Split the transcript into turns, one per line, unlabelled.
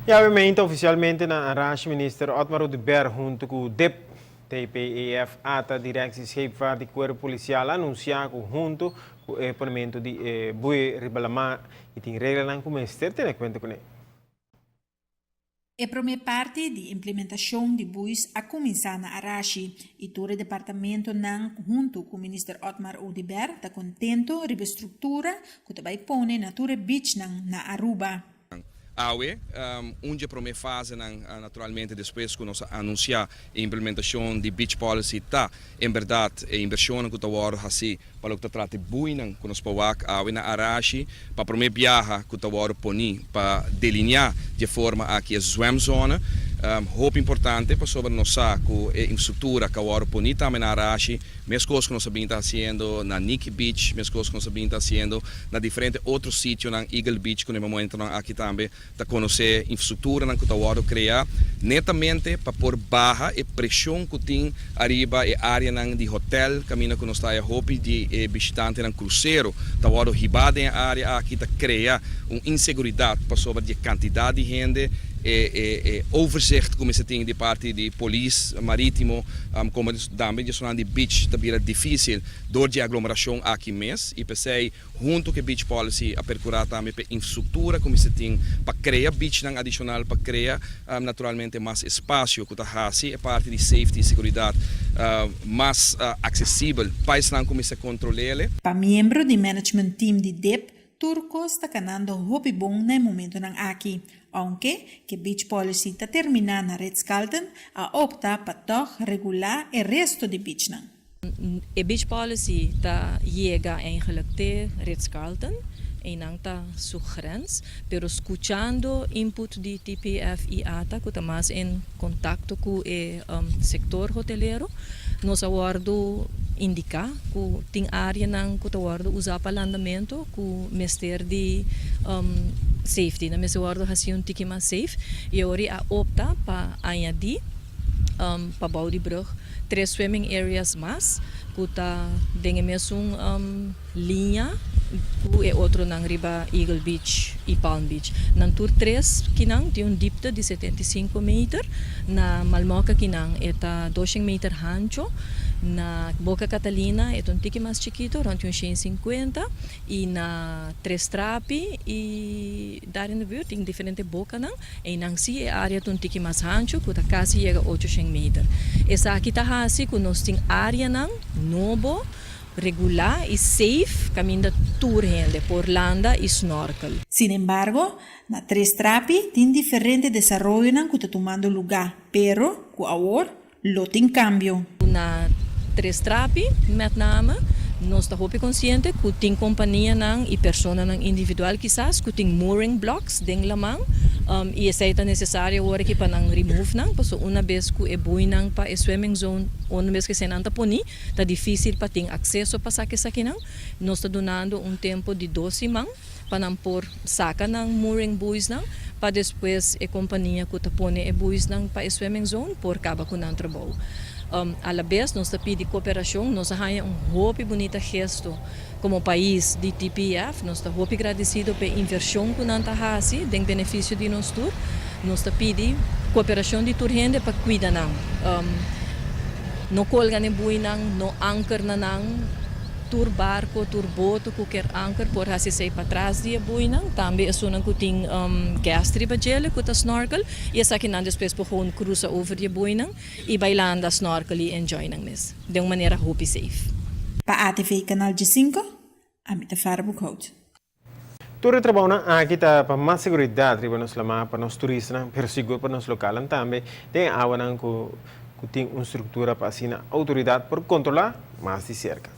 E obviamente, oficialmente, na Arash Minister Otmar Udiber, junto com o DEP, TPEF, ata direção-chefe do Corpo Policial, anunciar junto com o polimento de Bui Ribalama e tem regra não começar, tem conta com ele.
É primeira parte de implementação de BUIs a começar na Arashi e todo o departamento não, junto com o ministro Otmar Udiber, está contento com a estrutura que também põe na Ture Beach na Aruba.
Awe, onde primeira fase, naturalmente, depois que nós anunciar a implementação de Beach Policy, tá, em verdade, a inversão que está agora assim, para o que trata de buinan, que nós podemos awe na Arashi, para a primeira viagem que está agora poni, para delinear de forma aqui a swim zone, roupa importante para sobre nós com a infraestrutura que agora poni também na Arashi, mesmas coisas que nós sabemos fazendo na Nick Beach, mesmas coisas que nós sabemos fazendo na diferentes outros sítios, na Eagle Beach, que nós vamos aqui também, para conhecer a infraestrutura que está agora criar, netamente para pôr barra e pressão que tem arriba a área de hotel, caminho que nós está a roupa de visitante no cruzeiro, está agora ribada em área aqui para criar uma insegurança para sobre a quantidade de gente, overzicht como se tem de parte de polícia marítimo, como também de beach também difícil door de aglomeração aqui mesmo e pensei junto com a beach policy a percurar também para infraestrutura como se tem para criar beach adicional para criar naturalmente mais espaço que está assim a parte de safety e segurança mais acessível para isso como se controlar.
Para membro do management team de DEP, Turco está ganhando hobby bom no momento ng aqui, aunque que Beach Policy está terminando na Ritz-Carlton, a opta para toch regular o resto de beach nang.
A Beach Policy está chega eigenlijk te Ritz-Carlton e não está sua grens, pero escuchando input de TPF e ATA, que está mais em contato com o setor hoteleiro, nós aguardo indicar que tem área não que aguardo usar para landamento que o mister de safety, na mesa aguardo assim um tique mais safe e agora opta para añadir para bouw die brug 3 swimming areas mais que está dentro mesmo linha que é outro na riba Eagle Beach e Palm Beach. Na tour 3 que não tem diepte de 75 metros, na Malmoca que não é 200 metros ancho, na Boca Catalina é um tique mais chiquito, rond 150 e na Tres Trapi e daar in de buurt tem diferente boca não, e não se é área um tique mais ancho, que está quase chega 800 metros. Essa aqui está assim que nós tem área não, novo, regular e safe caminho da tour gente por landa e snorkel.
Sin embargo, na Tres Trapi tem diferente desarrollo nang que está tomando lugar, pero que agora lo tem cambio.
Na Tres Trapi, met name, nós estamos consciente que tem companhia e pessoa individual quizás que tem mooring blocks dentro da mão e essa é necessário agora que para não remove porque uma vez que é boi para a swimming zone uma vez que se não está poni está difícil para ter acesso para sacar isso aqui nós está donando tempo de 12 mãos para não pôr saca mooring buoys para depois a companhia que está pone a buoys para a swimming zone por cabo com não trabalho. A la vez, nós pedimos cooperação, nós temos roupa bonita gesto como país de TPF, nós estamos muito agradecidos pela inversão que nós temos em benefício de nós todos. Nós pedimos cooperação de toda gente para cuidar não colga nem boi não anchor tur barco, tur boto, qualquer anchor por assim sair para trás de boi também é só que tem gastri para gelo, que tá snorkel e essa aqui não depois por gewoon cruza over de boi e bailando snorkel e enjoy mes de uma maneira hope safe.
Para ATV Canal G5, Amita Farabukhout.
Todo trabalho aqui está para mais segurança para nós lá para nós turistas, pero seguro para nós locais também tem água que tem uma estrutura para assim a autoridade por controlar mais de cerca.